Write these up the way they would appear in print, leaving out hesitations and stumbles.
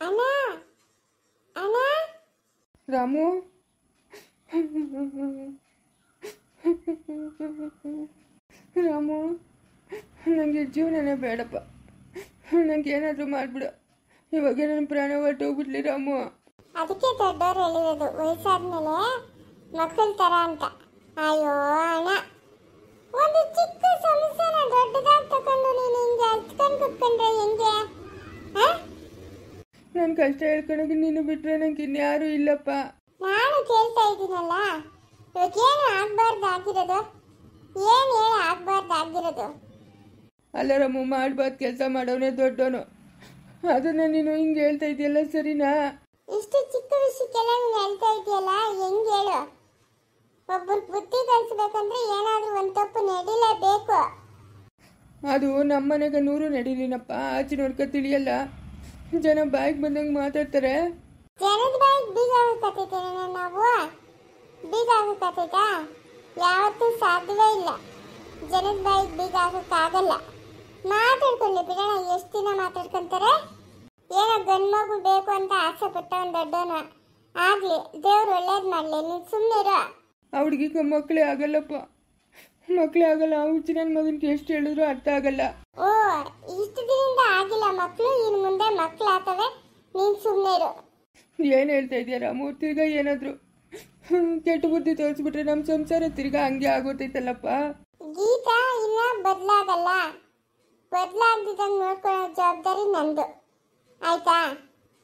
ಅಣ್ಣ ಅಣ್ಣ ರಾಮು ರಾಮು ನನಗೆ ಜೀವನನೇ ಬೇಡಪ್ಪ. ನನಗೆ ಏನಾದರೂ ಮಾಡಿಬಿಡು. ಇವಾಗ ನನ್ನ ಪ್ರಾಣ ಹೊರಟೋಗ್ಬಿಡ್ಲಿ ರಾಮು. ಅದಕ್ಕೆ ದೊಡ್ಡವ್ರು ಹೇಳಿರೋದು ವಯಸ್ಸಾದ್ಮೇಲೆ ಮಕ್ಕಳ ಥರ ಅಂತ. ಅಯ್ಯೋ ಅಣ್ಣ, ಒಂದು ಚಿಕ್ಕ ಸಮಸ್ಯೆನ ದೊಡ್ಡದಾಗಿ ತಗೊಂಡು ನೀನು ಹಿಂಗೆ ಹಚ್ಕೊಂಡು ಕುತ್ಕೊಂಡ್ರೆ ಹೆಂಗೆ? ನನ್ನ ಕಷ್ಟ ಹೇಳ್ಕೊಳಕ್ಕೆ ನೀನು ಬಿಟ್ಟರೆ ನನಗೆ ಇನ್ಯಾರೂ ಇಲ್ಲಪ್ಪ. ನಾನು ಕೇಳ್ತಾ ಇದ್ದೀನಲ್ಲ, ಇವಾಗ ಏನು ಆಗ್ಬಾರ್ದಾಗಿರೋದು? ಏನು ಹೇಳಿ ಆಗ್ಬಾರ್ದಾಗಿರೋದು? ಅಲ್ಲ ರಾಮು, ಮಾಡ್ಬಾರ್ದು ಕೆಲಸ ಮಾಡೋನೇ ದೊಡ್ಡವನು. ಅದನ್ನು ನೀನು ಹಿಂಗೆ ಹೇಳ್ತಾ ಇದೆಯಲ್ಲ, ಸರಿನಾ? ಇಷ್ಟು ಚಿಕ್ಕ ವಿಷಯಕ್ಕೆಲ್ಲ ನೀನು ಹೇಳ್ತಾ ಇದೆಯಲ್ಲ, ಹೆಂಗೆ ಹೇಳು? ಒಬ್ಬರು ಬುದ್ಧಿ ಕಲಿಸ್ಬೇಕಂದ್ರೆ ಏನಾದರೂ ಒಂದು ತಪ್ಪು ನಡಿಲೇಬೇಕು. ಅದು ನಮ್ಮನೆಗೆ 100 ನಡೀಲಿನಪ್ಪ. ಆಚೆ ನೋಡ್ಕೊ ತಿಳಿಯಲ್ಲ, ಜನ ಬಾಯಿಗೆ ಬಂದಂಗೆ ಮಾತಾಡ್ತಾರೆ. ಜನದ ಬಾಯಿಗೆ ಬೀಗ ಹಾಕತ್ತೈತೇನೆ ನಾವು? ಬೀಗ ಹಾಕತ್ತೈತಾ? ಯಾವತ್ತೂ ಸಾಧ್ಯವೇ ಇಲ್ಲ. ಜನದ ಬಾಯಿಗೆ ಬೀಗ ಹಾಕೋಕ್ಕಾಗಲ್ಲ. ಮಾತಾಡ್ಕೊಳ್ಳಿ ಬಿಡೋಣ, ಎಷ್ಟು ದಿನ ಮಾತಾಡ್ಕೊಂತಾರೆ? ಏನೋ ಗಂಡು ಮಗು ಬೇಕು ಅಂತ ಆಸೆ ಪಟ್ಟವನು ದೊಡ್ಡವನು ಆಗ್ಲಿ, ದೇವ್ರು ಒಳ್ಳೇದು ಮಾಡಲಿ. ನೀನು ಸುಮ್ಮನೆ ಇರೋ. ಆ ಹುಡುಗಿಗೆ ಮಕ್ಕಳೇ ಆಗಲ್ಲಪ್ಪ, ಮಕ್ಕಳೇ ಆಗಲ್ಲ. ಆ ಹುಚ್ಚಿ ನನ್ನ ಮಗನಿಗೆ ಎಷ್ಟು ಹೇಳಿದ್ರು ಅರ್ಥ ಆಗಲ್ಲ. ಓ, ಇಷ್ಟು ದಿನದಿಂದ ಆಗಿಲ್ಲ ಮಕ್ಕಳು, ಇನ್ನು ಮುಂದೆ ಮಕ್ಕಳು ಆಗ್ತವೆ. ನೀನು ಸುಮ್ಮನೆ ಇರು. ಏನು ಹೇಳ್ತಾ ಇದೆಯಾ ರಾಮು? ತಿರ್ಗಾ ಏನಾದರೂ ಕೆಟ್ಟ ಬುದ್ಧಿ ತೋರಿಸ್ಬಿಟ್ರೆ ನಮ್ಮ ಸಂಸಾರ ತಿರ್ಗಾ ಹಂಗೆ ಆಗೋತೈತಲ್ಲಪ್ಪ. ಗೀತಾ ಇನ್ನ ಬದಲಾಗಲ್ಲ. ಬದಲಾಗ್ದಿದ್ದಂಗೆ ನೋಡ್ಕೊಳ್ಳೋ ಜವಾಬ್ದಾರಿ ನಂದು, ಆಯ್ತಾ?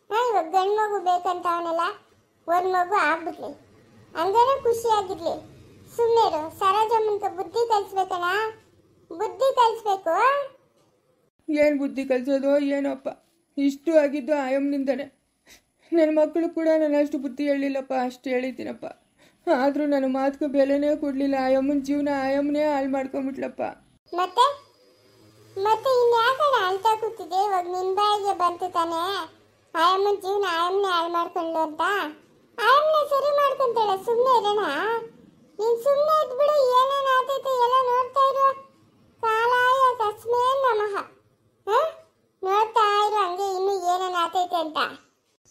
ಇವಾಗ ಗಂಡು ಮಗು ಬೇಕಂತ ಅವನೆಲ್ಲ ಒಂದು ಮಗು ಆಗ್ಬಿಡ್ಲಿ, ಹಂಗೇನೋ ಖುಷಿಯಾಗಿರ್ಲಿ. ಸುಮ್ಮನೆ ಇರು. ಸರೋಜಮ್ಮನ್ಗೆ ಬುದ್ಧಿ ಕಲಿಸ್ಬೇಕಣ್ಣ, ಬುದ್ಧಿ ಕಲಿಸ್ಬೇಕು. ಏನು ಬುದ್ಧಿ ಕಲಿಸೋದು ಏನೋಪ್ಪ? ಇಷ್ಟು ಆಗಿದ್ದು ಆಯಮ್ಮನಿಂದನೇ. ನನ್ನ ಮಕ್ಕಳು ಕೂಡ ನಾನು ಅಷ್ಟು ಬುದ್ಧಿ ಹೇಳಿಲ್ಲಪ್ಪ, ಅಷ್ಟು ಹೇಳಿದ್ದೀನಪ್ಪ. ಆದರೂ ನನ್ನ ಮಾತುಗೆ ಬೆಲೆನೇ ಕೊಡಲಿಲ್ಲ. ಆಯಮ್ಮನ ಜೀವನ ಆಯಮ್ಮನೇ ಹಾಳು ಮಾಡ್ಕೊಂಬಿಟ್ಲಪ್ಪ. ಮತ್ತೆ ಮತ್ತೆ ಇನ್ಯಾಕಣ್ಣ ಅಳ್ತಾ ಕೂತಿದ್ದೆ? ಇವಾಗ ನಿನ್ನ ಬಾಯಿಗೆ ಬಂತು ತಾನೇ ಆಯಮ್ಮನ ಜೀವನ ಆಯಮ್ಮನೇ ಹಾಳು ಮಾಡ್ಕೊಂಡ್ಲು ಅಂತ. ಆಯಮ್ಮನೇ ಸರಿ ಮಾಡ್ಕೊಂತಾಳೆ, ಸುಮ್ಮನೆ ಇರೋಣ. ನೀನು ಸುಮ್ಮನೆ ಇದ್ಬಿಡು. ಏನೇನು ಆತೈತೆ ಎಲ್ಲ ನೋಡ್ತಾ ಇರು. ಕಾಲಾಯ ತಸ್ಮೇ ನಮಃ. ನೋಡ್ತಾ ಇರು ಹಂಗೆ ಇನ್ನು ಏನೇನು ಆತೈತೆ ಅಂತ.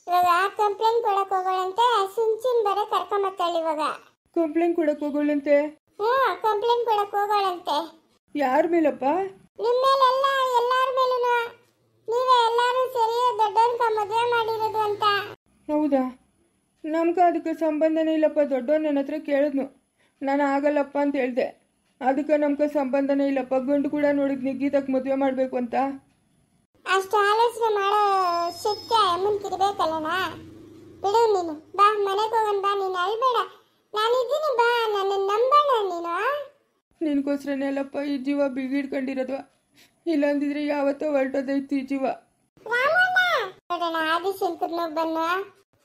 ಇವಾಗ ಕಂಪ್ಲೇಂಟ್ ಕೊಡಕ್ ಹೋಗೋಳಂತೆ. ಸುಂಚಿನ ಬರ ಕರ್ಕೊಂಬತ್ತಾಳೆ ಇವಾಗ. ಕಂಪ್ಲೇಂಟ್ ಕೊಡಕ್ಕೆ ಹೋಗೋಳಂತೆ? ಕಂಪ್ಲೇಂಟ್ ಕೊಡಕ್ ಹೋಗೋಳಂತೆ. ಯಾರ ಮೇಲಪ್ಪ? ನಿಮ್ಮ ಮೇಲೆಲ್ಲ, ಎಲ್ಲಾರ ಮೇಲೂ. ನೀವೇ ಎಲ್ಲರೂ ಸೇರಿ ದೊಡ್ಡವನ್ಕ ಮದುವೆ ಮಾಡಿರೋದು ಅಂತ. ಹೌದಾ? ನಮ್ಗೆ ಅದಕ್ಕೆ ಸಂಬಂಧನೇ ಇಲ್ಲಪ್ಪ. ದೊಡ್ಡವನು ನನ್ನ ಹತ್ರ ಕೇಳಿದ್ನು, ನಾನು ಆಗಲ್ಲಪ್ಪ ಅಂತ ಹೇಳಿದೆ. ಅದಕ್ಕೆ ನಮ್ಗೆ ಸಂಬಂಧನೇ ಇಲ್ಲಪ್ಪ. ಗಂಡು ಕೂಡ ನೋಡಿದ್ನಿ ಗೀತಕ್ಕೆ ಮದುವೆ ಮಾಡಬೇಕು ಅಂತ. ಅಷ್ಟು ಆಲೋಚನೆ ಮಾಡೋ ಶಕ್ತಿ ಅಮ್ಮನ್ಕಿರ್ಬೇಕಲ್ಲಣ್ಣ. ಬಿಡು ನೀನು. ಬಾ ಮನೆಗೆ ಹೋಗೋಣ ಬಾ. ನೀನು ಅಳ್ಬೇಡ, ನಾನಿದ್ದೀನಿ ಬಾ. ನನ್ನ ನಂಬಣ ನೀನು. ನಿನ್ಗೋಸ್ಕರನೇ ಅಲ್ಲಪ್ಪ ಈ ಜೀವ ಬಿಗಿಡ್ಕೊಂಡಿರೋದು. ಇಲ್ಲಾಂದಿದ್ರೆ ಯಾವತ್ತೋ ಹೊರಟೋದೈತಿ ಈ ಜೀವ. ನೋಡೋಣ ಆದಿಶಂಕರ್ನು ಬನ್ನ.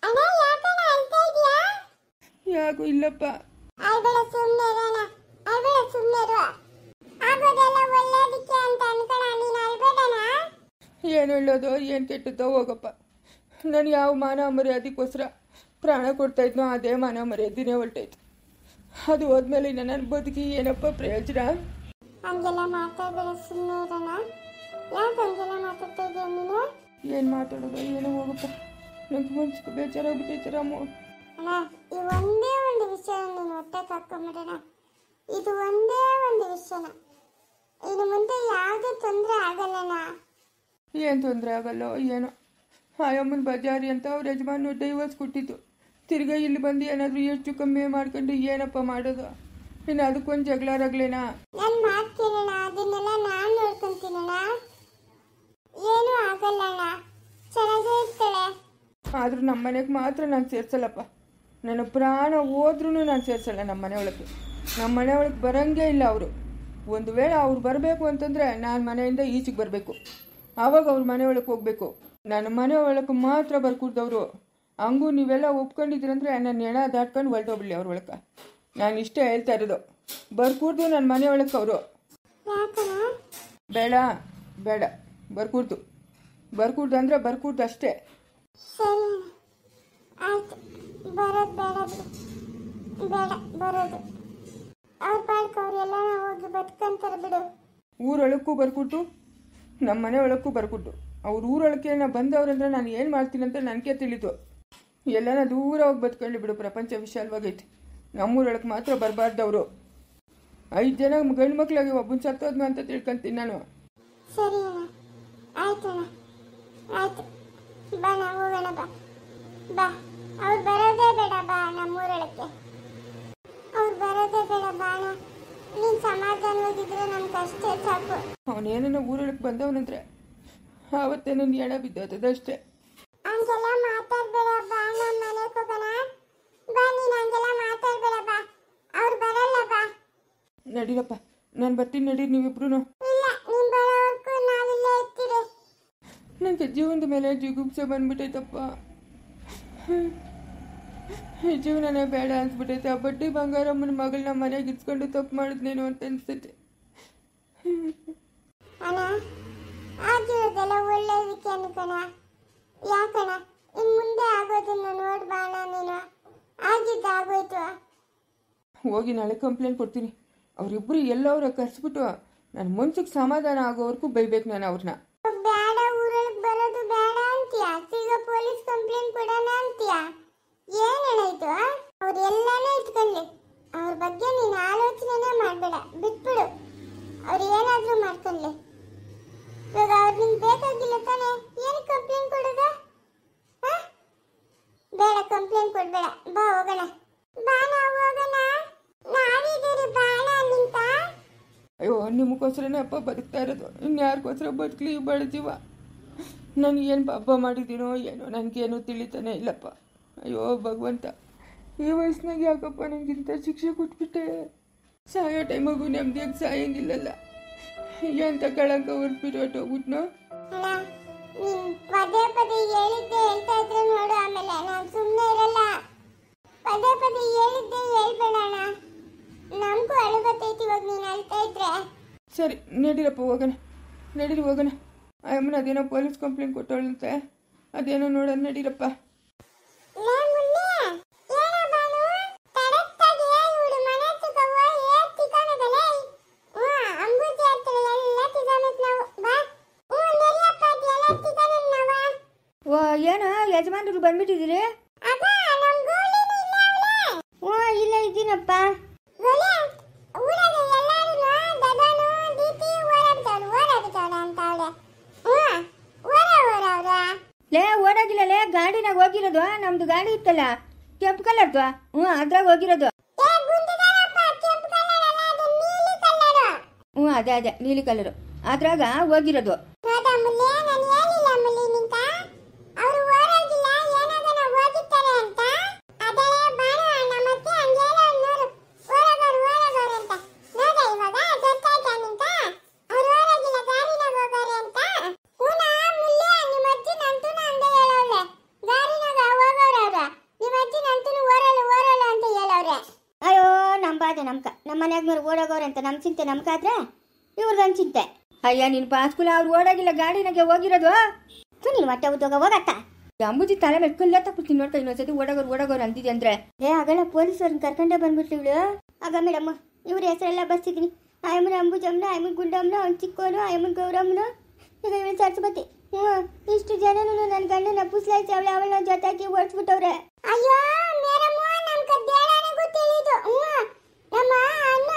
ಅಣ್ಣ ಯಾಕಣ್ಣ ಅಳ್ತಾ ಇದೀಯಾ? ಯಾಕೂ ಇಲ್ಲಪ್ಪ. ಅಳ್ಬೇಡ, ಸುಮ್ಮನೆ ಇರೋಣ. ಅಳ್ಬೇಡ, ಸುಮ್ಮನೆ ಇರು. ಆಗೋದೆಲ್ಲ ಒಳ್ಳೇದಕ್ಕೆ ಅಂತ ಅನ್ಕೋಣ. ನೀನು ಅಳ್ಬೇಡಣ. ಏನು ಹೇಳೋದು, ಏನು ಕೆಟ್ಟದ್ದೋ ಹೋಗಪ್ಪ. ನಾನು ಯಾವ ಮಾನ ಮರ್ಯಾದಕ್ಕೋಸ್ಕರ ಪ್ರಾಣ ಕೊಡ್ತಾಯಿದ್ನೋ ಅದೇ ಮಾನ ಮರ್ಯಾದಿನೇ ಹೊರಟೈತು. ಅದು ಹೋದ್ಮೇಲೆ ಇನ್ನು ನನ್ನ ಬದುಕಿ ಏನಪ್ಪ ಪ್ರಯೋಜನ? ಹಂಗೆಲ್ಲ ಮಾತಾಡಬೇಡ, ಸುಮ್ಮನೆ ಇರೋಣ. ಯಾಕೆ ಹಂಗೆಲ್ಲ ಮಾತಾಡ್ತಾ ಇದೀಯ ನೀನು? ಏನು ಮಾತಾಡೋದು ಏನೋ ಹೋಗಪ್ಪ. ನಂಗೆ ಮನ್ಸಿಗೆ ಬೇಜಾರಾಗ್ಬಿಟ್ಟೈತೆ ರಾಮು. ಅಣ್ಣ, ಈ ಒಂದೇ ಒಂದು ವಿಷಯ ನೀನು ಹೊಟ್ಟೆಗೆ ಹಾಕೊಂಬಿಡೋಣ. ಇದು ಒಂದೇ ಒಂದು ವಿಷಯನ. ಇನ್ನು ಮುಂದೆ ಯಾವುದೇ ತೊಂದರೆ ಆಗಲ್ಲಣ್ಣ. ಏನು ತೊಂದರೆ ಆಗಲ್ಲೋ ಏನೋ. ಆಯಮ್ಮನ ಬಜಾರಿ ಅಂತ ಅವ್ರ ಯಜಮಾನ ಡೈವರ್ಸ್ ಕೊಟ್ಟಿದ್ದು. ತಿರ್ಗಾ ಇಲ್ಲಿ ಬಂದು ಏನಾದರೂ ಹೆಚ್ಚು ಕಮ್ಮಿ ಮಾಡ್ಕೊಂಡು ಏನಪ್ಪ ಮಾಡೋದು? ಇನ್ನು ಅದಕ್ಕೊಂದು ಜಗಳಾರಾಗ್ಲೇನಾ? ನನ್ನ ಮಾತು ಕೇಳೋಣ, ಅದನ್ನೆಲ್ಲ ನಾನು ನೋಡ್ಕೊಂತೀನಣ್ಣ. ಏನೂ ಆಗಲ್ಲಣ್ಣ, ಚೆನ್ನಾಗೇ ಇರ್ತಾಳೆ. ಆದರೂ ನಮ್ಮ ಮನೆಗೆ ಮಾತ್ರ ನಾನು ಸೇರಿಸಲ್ಲಪ್ಪ. ನನ್ನ ಪ್ರಾಣ ಹೋದ್ರೂ ನಾನು ಸೇರಿಸಲ್ಲ ನಮ್ಮ ಮನೆ ಒಳಗೆ. ನಮ್ಮ ಮನೆ ಒಳಗೆ ಬರೋಂಗೇ ಇಲ್ಲ ಅವರು. ಒಂದು ವೇಳೆ ಅವ್ರು ಬರಬೇಕು ಅಂತಂದರೆ ನಾನು ಮನೆಯಿಂದ ಈಚೆಗೆ ಬರಬೇಕು, ಆವಾಗ ಅವ್ರ ಮನೆ ಒಳಗೆ ಹೋಗಬೇಕು. ನನ್ನ ಮನೆ ಒಳಗೆ ಮಾತ್ರ ಬರ್ಕೂಡ್ದವರು. ಹಂಗೂ ನೀವೆಲ್ಲ ಒಪ್ಕೊಂಡಿದ್ದೀರಂದ್ರೆ ನನ್ನ ಹೆಣ ದಾಟ್ಕೊಂಡು ಹೊರಟೋಗ್ಬಿಡ್ಲಿ ಅವ್ರ ಒಳಗೆ. ನಾನು ಇಷ್ಟೇ ಹೇಳ್ತಾ ಇರೋದು. ಬರ್ಕೂಡ್ದು ನನ್ನ ಮನೆ ಒಳಗೆ ಅವರು. ಬೇಡ ಬೇಡ, ಬರ್ಕೂಡ್ದು ಅಂದರೆ ಬರ್ಕೂಡ್ದು ಅಷ್ಟೇ. ಸರಿ ಆಯ್ತು, ಬರೋದು ಬೇಡ ಬಿಡು. ಬೇಡ ಬರೋದು. ಅವ್ರ ಪಾಡ್ಕ ಅವರೆಲ್ಲ ಹೋಗಿ ಬದುಕಂತಾರೆ ಬಿಡು. ಊರೊಳಕ್ಕೂ ಬರ್ಕೂಡ್ದು, ನಮ್ಮ ಮನೆ ಒಳಕ್ಕೂ ಬರ್ಕೂಡ್ದು. ಅವ್ರ ಊರೊಳಕ್ಕೆ ನಾ ಬಂದವ್ರಂದ್ರೆ ನಾನು ಏನು ಮಾಡ್ತೀನಿ ಅಂತ ನನಗೆ ತಿಳಿತು. ಎಲ್ಲನ ದೂರ ಹೋಗಿ ಬದುಕೊಳ್ಳಿ ಬಿಡು, ಪ್ರಪಂಚ ವಿಶಾಲವಾಗೈತಿ. ನಮ್ಮೂರೊಳಗೆ ಮಾತ್ರ ಬರಬಾರ್ದು ಅವರು. 5 ಜನ ಗಂಡು ಮಕ್ಕಳಿಗೆ ಒಬ್ಬನ ಸತ್ತೋದ್ನು ಅಂತ ತಿಳ್ಕೊಂತೀನಿ ನಾನು. ಸರಿ ಅಣ್ಣ, ಆಯ್ತಣ್ಣ, ಆಯ್ತು. ಬಾ ನಾವು ಹೋಗೋಣ, ಬಾ ಬಾ. ಅವ್ರು ಬರೋದೇ ಬೇಡ ಬಾ ನಮ್ಮೂರೊಳಕ್ಕೆ, ಅವ್ರು ಬರೋದೇ ಬೇಡ ಬಾ ಅಣ್ಣ. ನೀನು ಸಮಾಧಾನವಾಗಿದ್ರೆ ನಮ್ಗೆ ಅಷ್ಟೇ ಸಾಕು. ಅವನೇನ ಊರೊಳಗೆ ಬಂದವನಂದ್ರೆ ಆವತ್ತೇ ನನ್ನ ಎಡ ಬಿದ್ದೋದಷ್ಟೇ. ಹಂಗೆಲ್ಲ ಮಾತಾಡ್ಬೇಡ ಬಾ, ನಮ್ಮ ಮನೆಗೆ ಹೋಗೋಣ ಬಾ. ನೀನು ಹಂಗೆಲ್ಲ ಮಾತಾಡ್ಬೇಡ ಬಾ, ಅವ್ರು ಬರಲ್ಲ ಬಾ. ನಡೀರಪ್ಪ, ನಾನು ಬರ್ತೀನಿ, ನಡೀರಿ ನೀವಿಬ್ರು. ಇಲ್ಲ, ನೀನು ಬರೋವರೆಗೂ ನಾವಿಲ್ಲೇ ಇರ್ತೀರಿ. ನನಗೆ ಜೀವನದ ಮೇಲೆ ಜಿಗುಪ್ಸೆ ಬಂದ್ಬಿಟ್ಟೈತಪ್ಪ. ಈ ಜೀವನನೇ ಬೇಡ ಅನ್ಸ್ಬಿಟ್ಟೈತೆ. ಆ ಬಡ್ಡಿ ಬಂಗಾರಮ್ಮನ ಮಗಳನ್ನ ಮನೆಗೆ ಇಟ್ಕೊಂಡು ತಪ್ಪು ಮಾಡಿದ್ನೇನು ಅಂತ ಅನ್ಸ್ತೈತೆ. ಅಣ್ಣ, ಆಗಿರೋದೆಲ್ಲ ಒಳ್ಳೆ ವಿಷಯ ಅನ್ಕಣ. ಯಾಕಣ್ಣ, ಇನ್ನು ಮುಂದೆ ಆಗೋದನ್ನ ನೋಡ್ಬಾಣ. ನೀನು ಆಗಿದ್ದ ಆಗೋಯ್ತು. ಹೋಗಿ ನಾಳೆ ಕಂಪ್ಲೇಂಟ್ ಕೊಡ್ತೀನಿ. ಅವರಿಬ್ಬರು ಎಲ್ಲವ್ರ ಕರೆಸ್ಬಿಟ್ಟು ನನ್ನ ಮನ್ಸಿಗೆ ಸಮಾಧಾನ ಆಗೋವರೆಗೂ ಬೈಬೇಕು ನಾನು ಅವ್ರನ್ನ. ಬೇಡ, ಊರೊಳಗೆ ಬರೋದು ಬೇಡ ಅಂತೀಯ, ಈಗ ಪೊಲೀಸ್ ಕಂಪ್ಲೇಂಟ್ ಕೊಡೋಣ ಅಂತೀಯ. ಏನಣ್ಣ ಇದು? ಅವ್ರು ಎಲ್ಲಾನು ಇಟ್ಕೊಳ್ಳಿ, ಅವ್ರ ಬಗ್ಗೆ ನೀನು ಆಲೋಚನೆನೇ ಮಾಡಬೇಡ, ಬಿಟ್ಬಿಡು. ಅವ್ರು ಏನಾದರೂ ಮಾಡ್ಕೊಳ್ಳಿ. ಇವಾಗ ಅವ್ರು ನಿಂಗೆ ಬೇಕಾಗಿಲ್ಲ ತಾನೆ, ಏನು ಕಂಪ್ಲೇಂಟ್ ಕೊಡೋದ? ಬೇಡ, ಕಂಪ್ಲೇಂಟ್ ಕೊಡಬೇಡ. ಬಾ ಹೋಗೋಣ, ಬಾ ನಾವು ಹೋಗೋಣ. ನಾವಿದ್ದೀರಿ ಬಾಣ ನಿಂತ. ಅಯ್ಯೋ, ನಿಮಗೋಸ್ಕರನೇ ಅಪ್ಪ ಬದುಕ್ತಾ ಇರೋದು. ಇನ್ಯಾರಿಗೋಸ್ಕರ ಬದುಕಲಿ ಬಡ ಜೀವ. ನನಗೇನು ಪಾಪ ಮಾಡಿದ್ದೀನೋ ಏನೋ ನನಗೇನು ತಿಳಿತಾನೆ ಇಲ್ಲಪ್ಪ. ಅಯ್ಯೋ ಭಗವಂತ, ಈ ವಯಸ್ಸಿನಾಗ ಯಾಕಪ್ಪ ನನಗಿಂತ ಶಿಕ್ಷೆ ಕೊಟ್ಬಿಟ್ಟೆ. ಸಾಯೋ ಟೈಮಾಗೂ ನೆಮ್ಮದಿಯಾಗಿ ಸಾಯಂಗಿಲ್ಲಲ್ಲ. ಎಂತ ಕಳಂಕ ಹೊರಟ್ಬಿಟ್ಟು ಹೊಟ್ಟೋಗ್ಬಿಟ್ನೋ. ಅಣ್ಣ, ನೀನು ಪದೇ ಪದೇ ಹೇಳಿದ್ದೆ ಹೇಳ್ತಾ ಇದ್ರೆ ನೋಡು, ಆಮೇಲೆ ನಾನು ಸುಮ್ಮನೆ ಇರಲ್ಲ. ಪದೇ ಪದೇ ಹೇಳಿದ್ದೆ ಹೇಳ್ಬೇಡ ಅಣ್ಣ, ನಮಗೂ ಅಳು ಬರ್ತೈತಿ ಇವಾಗ ನೀನು ಅಳ್ತಾ ಇದ್ರೆ. ಸರಿ ನಡೀರಪ್ಪ, ಹೋಗೋಣ, ನಡೀರಿ ಹೋಗೋಣ. ಅಮ್ಮನ ಅದೇನೋ ಪೊಲೀಸ್ ಕಂಪ್ಲೇಂಟ್ ಕೊಟ್ಟವಳಂತೆ, ಅದೇನೋ ನೋಡೋಣ, ನಡೀರಪ್ಪ. ಏನೋ ಯಜಮಾನರು ಬಂದ್ಬಿಟ್ಟಿದ್ದೀರಿ? ಹ್ಞೂ, ಇಲ್ಲ ಇದ್ದೀನಪ್ಪ. ಲೇ, ಓಡಾಗಿಲ್ಲ ಲೇ, ಗಾಡಿನಾಗ ಹೋಗಿರೋದು. ನಮ್ದು ಗಾಡಿ ಇತ್ತಲ್ಲ, ಕೆಂಪು ಕಲರ್ದು. ಹ್ಞೂ, ಅದ್ರಾಗ ಹೋಗಿರೋದು. ಹ್ಞೂ, ಅದೇ ಅದೇ ನೀಲಿ ಕಲರು, ಅದ್ರಾಗ ಹೋಗಿರೋದು. ನಮ್ಮ ಮನ್ಯಾಗ ಓಡೋಗವ್ರೆ ಅಂತ ನಮ್ಮ ಚಿಂತೆ ನಮ್ಗಾದ್ರೆ ಇವ್ರದೊಂದು ಚಿಂತೆ. ಅಯ್ಯ, ನಿನ್ ಪಾಸ್ಕುಲ ಅವ್ರು ಓಡಾಗಿಲ್ಲ, ಗಾಡಿನಾಗೆ ಹೋಗಿರೋದು. ನೀನು ಹೊಟ್ಟೆ ಉದ್ದೋಗ ಹೋಗತ್ತ. ಅಂಬುಜಿ ತಲೆ ಮೇಲೆ ಕಲ್ಲ ತಪ್ಪಿಸ್ತೀನಿ ನೋಡ್ತಾ. ಇನ್ನೊಂದ್ಸತಿ ಓಡೋಗೋರು ಅಂತಿದ್ದೆ ಅಂದ್ರೆ ಆಗಲ್ಲ, ಪೊಲೀಸವ್ರನ್ನ ಕರ್ಕೊಂಡೇ ಬಂದ್ಬಿಟ್ಲು ಇವಳು. ಆಗ ಮೇಡಮ್, ಇವ್ರ ಹೆಸರೆಲ್ಲ ಬರ್ಸಿದ್ದೀನಿ. ಆಯಮ್ಮನ ಅಂಬುಜಮ್ಮನ, ಆಯಮ್ಮನ ಗುಂಡಮ್ಮನ, ಅವ್ನು ಚಿಕ್ಕೋನು, ಆಯಮ್ಮನ ಗೌರಮ್ಮನ, ಈಗ ಇವಳು ಸರಸ್ವತಿ. ಇಷ್ಟು ಜನನು ನನ್ನ ಗಂಡನ ಪುಸ್ಲಾಯ್ಸಿ ಅವಳ ಜೊತೆಗೆ ಓಡಿಸ್ಬಿಟ್ಟವ್ರೆ. ಅಯ್ಯೋ ಮೇಡಮ್, ನಮ್ಗೆ ದೇವರಾಣಿಗೂ ತಿಳಿದು ನಮ್ಮ ಅಣ್ಣ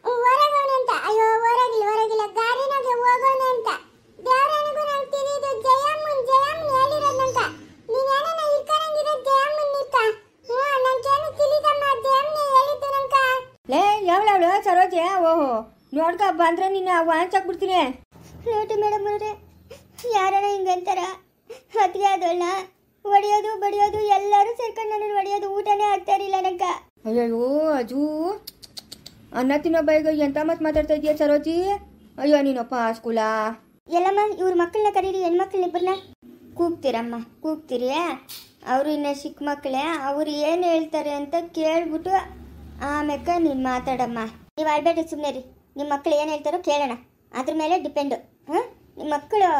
ಹೊರಗೋಣ ಅಂತ. ಅಯ್ಯೋ, ಹೊರಗಿಲ್ಲ, ಗಾಡಿನಾಗೆ ಹೋಗೋಣ ಅಂತ. ದೇವರಾಣಿಗೂ ನಂಗೆ ತಿಳಿದು ಜಯಮ್ಮನ್ ಹೇಳಿರೋದಂತ. ನೀನೇನ ಇರ್ಕೊಂಡಂಗಿರೋ ಜಯಮ್ಮನ್ ನಿಕ್ಕ. ನಂಗೇನು ತಿಳಿದಮ್ಮ, ಜಯಮ್ಮನೇ ಹೇಳಿದ್ದು ನಂಕ. ಲೇ, ಯಾವಳವಳು ಸರೋಜ? ಓಹೋ, ನೋಡ್ಕ ಬಂದ್ರೆ ನಿನ್ನ ವಾಂಚಾಕ್ಬಿಡ್ತೀನಿ. ನೋಡಿ ಮೇಡಮ್ ಅವ್ರೆ, ಯಾರನ ಹಿಂಗಂತಾರ? ಅತ್ತಿಗೆ ಆದವಳನ್ನ ಹೊಡಿಯೋದು ಬಡಿಯೋದು ಎಲ್ಲರೂ ಸೇರ್ಕೊಂಡು ನನ್ನ ಹೊಡಿಯೋದು, ಊಟನೇ ಆಗ್ತಾ ಇರಲಿಲ್ಲ ನಂಕ. ಅಯ್ಯೋ ಅಜೂ, ಅನ್ನ ತಿನ್ನೋ ಬೈಗ ಎಂತ ಮಾತಾಡ್ತಾ ಇದೀಯ ಸರೋಜಿ? ಅಯ್ಯೋ ನೀನಪ್ಪ ಸ್ಕೂಲ. ಎಲ್ಲಮ್ಮ, ಇವ್ರ ಮಕ್ಕಳನ್ನ ಕರೀರಿ, ಹೆಣ್ಮಕ್ಳನ್ನ ಇಬ್ಬರನ್ನ. ಕೂಗ್ತೀರಮ್ಮ, ಕೂಗ್ತೀರಿ. ಅವರು ಇನ್ನ ಚಿಕ್ಕ ಮಕ್ಕಳೇ, ಅವ್ರು ಏನು ಹೇಳ್ತಾರೆ ಅಂತ ಕೇಳ್ಬಿಟ್ಟು ಆಮೇಕ ನೀನು ಮಾತಾಡಮ್ಮ. ನೀವು ಆಡ್ಬೇಡ್ರಿ, ಸುಮ್ಮನೆ ರೀ. ನಿಮ್ಮ ಮಕ್ಕಳು ಏನು ಹೇಳ್ತಾರೋ ಕೇಳೋಣ, ಅದ್ರ ಮೇಲೆ ಡಿಪೆಂಡು. ನಿಮ್ಮ ಮಕ್ಕಳು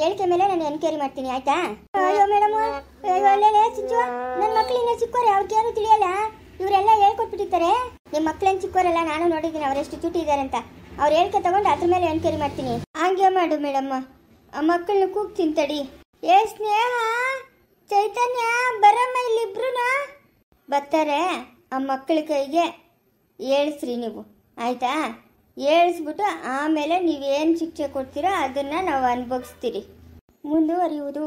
ಹೇಳಿಕೆ ಮೇಲೆ ನಾನು ಎನ್ಕ್ವೈರಿ ಮಾಡ್ತೀನಿ, ಆಯ್ತಾ? ಅಯ್ಯೋ ಮೇಡಮ್, ಒಳ್ಳೆ ಚಿಚ್ಚು, ನನ್ನ ಮಕ್ಕಳು ಇನ್ನೂ ಚಿಕ್ಕೋರೆ, ಅವ್ರಿಗೇನು ತಿಳಿಯಲ್ಲ. ಇವರೆಲ್ಲ ಹೇಳ್ಕೊಟ್ಬಿಟ್ಟಿರ್ತಾರೆ. ನಿಮ್ಮ ಮಕ್ಕಳೇನು ಚಿಕ್ಕೋರಲ್ಲ, ನಾನು ನೋಡಿದ್ದೀನಿ ಅವರೆಷ್ಟು ಚುಟ್ಟಿ ಇದ್ದಾರೆ ಅಂತ. ಅವ್ರು ಹೇಳಿಕೆ ತಗೊಂಡು ಅದ್ರ ಮೇಲೆ ಎನ್ಕ್ವೈರಿ ಮಾಡ್ತೀನಿ. ಹಂಗೆ ಮಾಡು ಮೇಡಮ್, ಆ ಮಕ್ಕಳನ್ನ ಕೂಗ್ತೀನಿ ತಡಿ. ಏ ಸ್ನೇಹ, ಚೈತನ್ಯ, ಬರಮ್ಮ ಇಲ್ಲಿಬ್ರು ಬರ್ತಾರೆ. ಆ ಮಕ್ಕಳ ಕೈಗೆ ಏಳಿಸ್ರಿ ನೀವು, ಆಯ್ತಾ? ಏಳಿಸ್ಬಿಟ್ಟು ಆಮೇಲೆ ನೀವೇನು ಶಿಕ್ಷೆ ಕೊಡ್ತೀರೋ ಅದನ್ನು ನಾವು ಅನುಭವಿಸ್ತೀರಿ. ಮುಂದುವರಿಯುವುದು.